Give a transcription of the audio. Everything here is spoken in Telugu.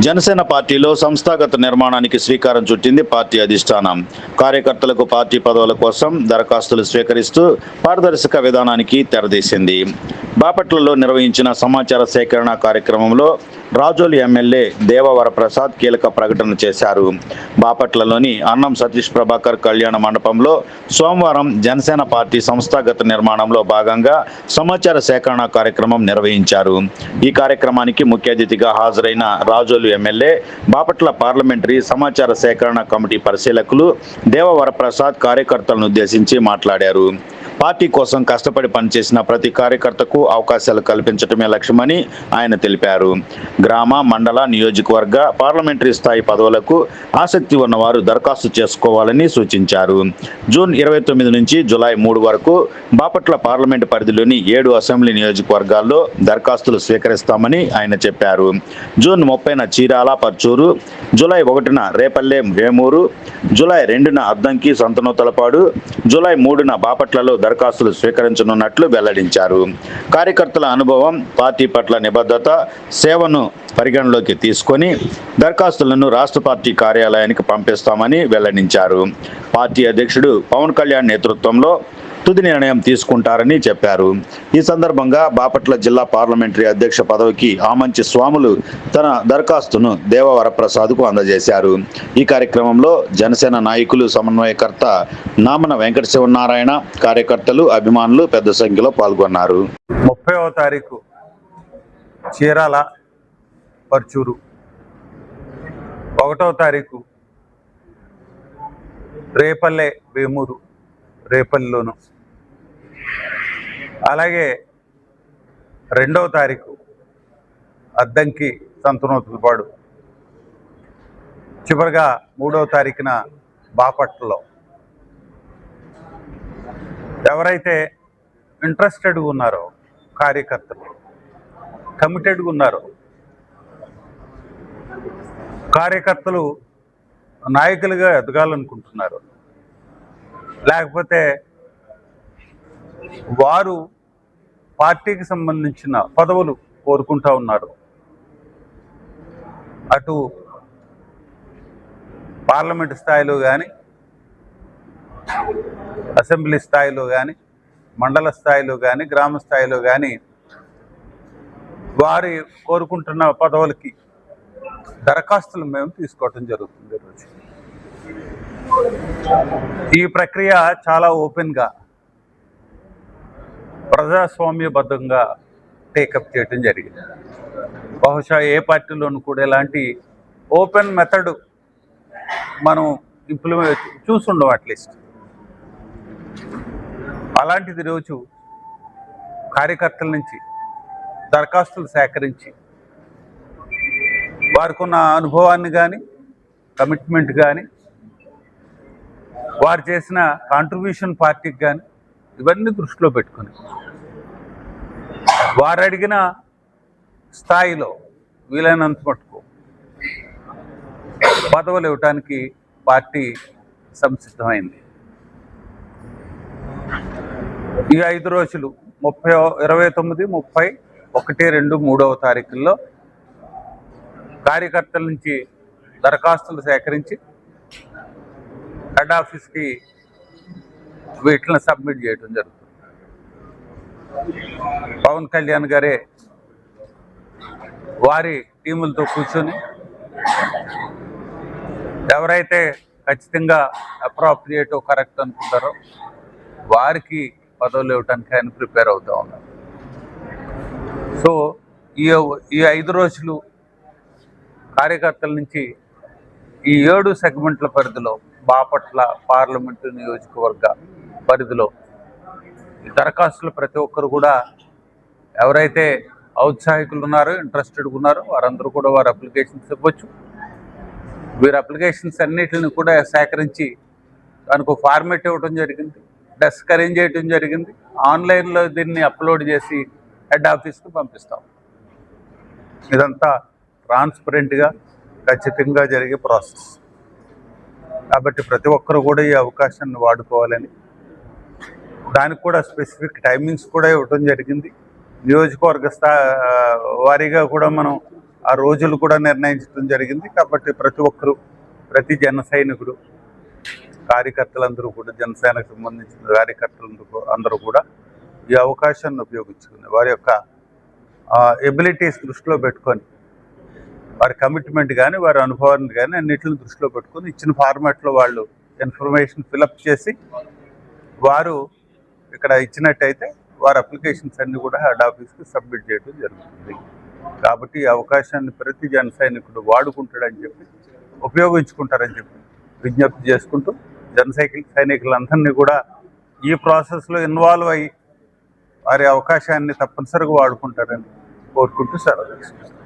జనసేన పార్టీలో సంస్థాగత నిర్మాణానికి శ్రీకారం చుట్టింది పార్టీ అధిష్టానం. కార్యకర్తలకు పార్టీ పదవుల కోసం దరఖాస్తులు స్వీకరిస్తూ పారదర్శక విధానానికి తెరదీసింది. బాపట్లలో నిర్వహించిన సమాచార సేకరణ కార్యక్రమంలో రాజోలు ఎమ్మెల్యే దేవవరప్రసాద్ కీలక ప్రకటన చేశారు. బాపట్లలోని అన్నం సతీష్ ప్రభాకర్ కళ్యాణ మండపంలో సోమవారం జనసేన పార్టీ సంస్థాగత నిర్మాణంలో భాగంగా సమాచార సేకరణ కార్యక్రమం నిర్వహించారు. ఈ కార్యక్రమానికి ముఖ్య అతిథిగా హాజరైన రాజోలు ఎమ్మెల్యే, బాపట్ల పార్లమెంటరీ సమాచార సేకరణ కమిటీ పరిశీలకులు దేవవరప్రసాద్ కార్యకర్తలను ఉద్దేశించి మాట్లాడారు. పార్టీ కోసం కష్టపడి పనిచేసిన ప్రతి కార్యకర్తకు అవకాశాలు కల్పించడమే లక్ష్యమని ఆయన తెలిపారు. గ్రామ, మండల, నియోజకవర్గ, పార్లమెంటరీ స్థాయి పదవులకు ఆసక్తి ఉన్నవారు దరఖాస్తు చేసుకోవాలని సూచించారు. జూన్ 29 నుంచి జూలై 3 వరకు బాపట్ల పార్లమెంటు పరిధిలోని 7 అసెంబ్లీ నియోజకవర్గాల్లో దరఖాస్తులు స్వీకరిస్తామని ఆయన చెప్పారు. జూన్ 30న చీరాల, పర్చూరు, జూలై 1న రేపల్లె, వేమూరు, జూలై 2న అద్దంకి, సంతనూతలపాడు, జూలై 3న బాపట్లలో దరఖాస్తులు స్వీకరించనున్నట్లు వెల్లడించారు. కార్యకర్తల అనుభవం, పార్టీ పట్ల నిబద్ధత, సేవను పరిగణలోకి తీసుకొని దరఖాస్తులను రాష్ట్ర పార్టీ కార్యాలయానికి పంపిస్తామని వెల్లడించారు. పార్టీ అధ్యక్షుడు పవన్ కళ్యాణ్ నేతృత్వంలో తుది నిర్ణయం తీసుకుంటారని చెప్పారు. ఈ సందర్భంగా బాపట్ల జిల్లా పార్లమెంటరీ అధ్యక్ష పదవికి ఆమంచి స్వాములు తన దరఖాస్తును దేవవరప్రసాద్కు అందజేశారు. ఈ కార్యక్రమంలో జనసేన నాయకులు, సమన్వయకర్త నామన వెంకట శివనారాయణ, కార్యకర్తలు, అభిమానులు పెద్ద సంఖ్యలో పాల్గొన్నారు. 30వ తారీఖు చీరాల, పర్చూరు, 1వ తారీఖు రేపల్లె, వేమూరు, రేపల్లిలోను, అలాగే 2వ తారీఖు అద్దంకి, సంతనూతలపాడు, చివరిగా 3వ తారీఖున బాపట్లలో. ఎవరైతే ఇంట్రెస్టెడ్గా ఉన్నారో, కార్యకర్తలు కమిటెడ్గా ఉన్నారో, కార్యకర్తలు నాయకులుగా ఎదగాలనుకుంటున్నారు, లేకపోతే వారు పార్టీకి సంబంధించిన పదవులు కోరుకుంటా ఉన్నారు, అటు పార్లమెంటు స్థాయిలో కానీ, అసెంబ్లీ స్థాయిలో కానీ, మండల స్థాయిలో కానీ, గ్రామ స్థాయిలో కానీ వారి కోరుకుంటున్న పదవులకి దరఖాస్తులు మేము తీసుకోవటం జరుగుతుంది. ఈరోజు ఈ ప్రక్రియ చాలా ఓపెన్గా, ప్రజాస్వామ్యబద్ధంగా టేకప్ చేయటం జరిగింది. బహుశా ఏ పార్టీలోనూ కూడా ఇలాంటి ఓపెన్ మెథడ్ మనం ఇంప్లిమెంట్ చూసుండం. అట్లీస్ట్ అలాంటిది రోజు కార్యకర్తల నుంచి దరఖాస్తులు సేకరించి వారికి ఉన్న అనుభవాన్ని కానీ, కమిట్మెంట్ కానీ, వారు చేసిన కాంట్రిబ్యూషన్ పార్టీకి కానీ, ఇవన్నీ దృష్టిలో పెట్టుకొని వారు అడిగిన స్థాయిలో వీలైనంత మటుకు పదవులు ఇవ్వటానికి పార్టీ సంసిద్ధమైంది. ఈ 5 రోజులు 29, 30, 1, 2, 3వ తారీఖుల్లో కార్యకర్తల నుంచి దరఖాస్తులు సేకరించి హెడ్ ఆఫీస్కి వీటిని సబ్మిట్ చేయడం జరుగుతుంది. పవన్ కళ్యాణ్ గారే వారి టీములతో కూర్చొని ఎవరైతే ఖచ్చితంగా అప్రాప్రియేట్, కరెక్ట్ అనుకుంటారో వారికి పదవులు ఇవ్వడానికి ఆయన ప్రిపేర్ అవుతూ ఉన్నారు. సో ఈ 5 రోజులు కార్యకర్తల నుంచి ఈ 7 సెగ్మెంట్ల పరిధిలో, బాపట్ల పార్లమెంటు నియోజకవర్గ పరిధిలో ఈ దరఖాస్తులు ప్రతి ఒక్కరు కూడా ఎవరైతే ఔత్సాహికులు ఉన్నారో, ఇంట్రెస్టెడ్గా ఉన్నారో వారందరూ కూడా వారి అప్లికేషన్స్ ఇవ్వచ్చు. వీరి అప్లికేషన్స్ అన్నిటిని కూడా సేకరించి దానికి ఫార్మేట్ ఇవ్వడం జరిగింది, డెస్క్ అరేంజ్ చేయడం జరిగింది. ఆన్లైన్లో దీన్ని అప్లోడ్ చేసి హెడ్ ఆఫీస్కి పంపిస్తాం. ఇదంతా ట్రాన్స్పరెంట్గా, ఖచ్చితంగా జరిగే ప్రాసెస్. కాబట్టి ప్రతి ఒక్కరు కూడా ఈ అవకాశాన్ని వాడుకోవాలని, దానికి కూడా స్పెసిఫిక్ టైమింగ్స్ కూడా ఇవ్వడం జరిగింది. నియోజకవర్గ వారీగా కూడా మనం ఆ రోజులు కూడా నిర్ణయించడం జరిగింది. కాబట్టి ప్రతి ఒక్కరూ, ప్రతి జన సైనికుడు, కార్యకర్తలందరూ కూడా, జనసేనకు సంబంధించిన అందరూ కూడా ఈ అవకాశాన్ని ఉపయోగించుకుని వారి యొక్క ఎబిలిటీస్ దృష్టిలో పెట్టుకొని, వారి కమిట్మెంట్ కానీ వారి అనుభవాన్ని కానీ అన్నిటిని దృష్టిలో పెట్టుకొని ఇచ్చిన ఫార్మాట్లో వాళ్ళు ఇన్ఫర్మేషన్ ఫిలప్ చేసి వారు ఇక్కడ ఇచ్చినట్టయితే వారి అప్లికేషన్స్ అన్ని కూడా హెడ్ ఆఫీస్కి సబ్మిట్ చేయడం జరుగుతుంది. కాబట్టి ఈ అవకాశాన్ని ప్రతి జన సైనికుడు వాడుకుంటాడని చెప్పి, ఉపయోగించుకుంటారని చెప్పి విజ్ఞప్తి చేసుకుంటూ సైనికులందరినీ కూడా ఈ ప్రాసెస్లో ఇన్వాల్వ్ అయ్యి వారి అవకాశాన్ని తప్పనిసరిగా వాడుకుంటారని కోరుకుంటూ సెలవు తీసుకుంటారు.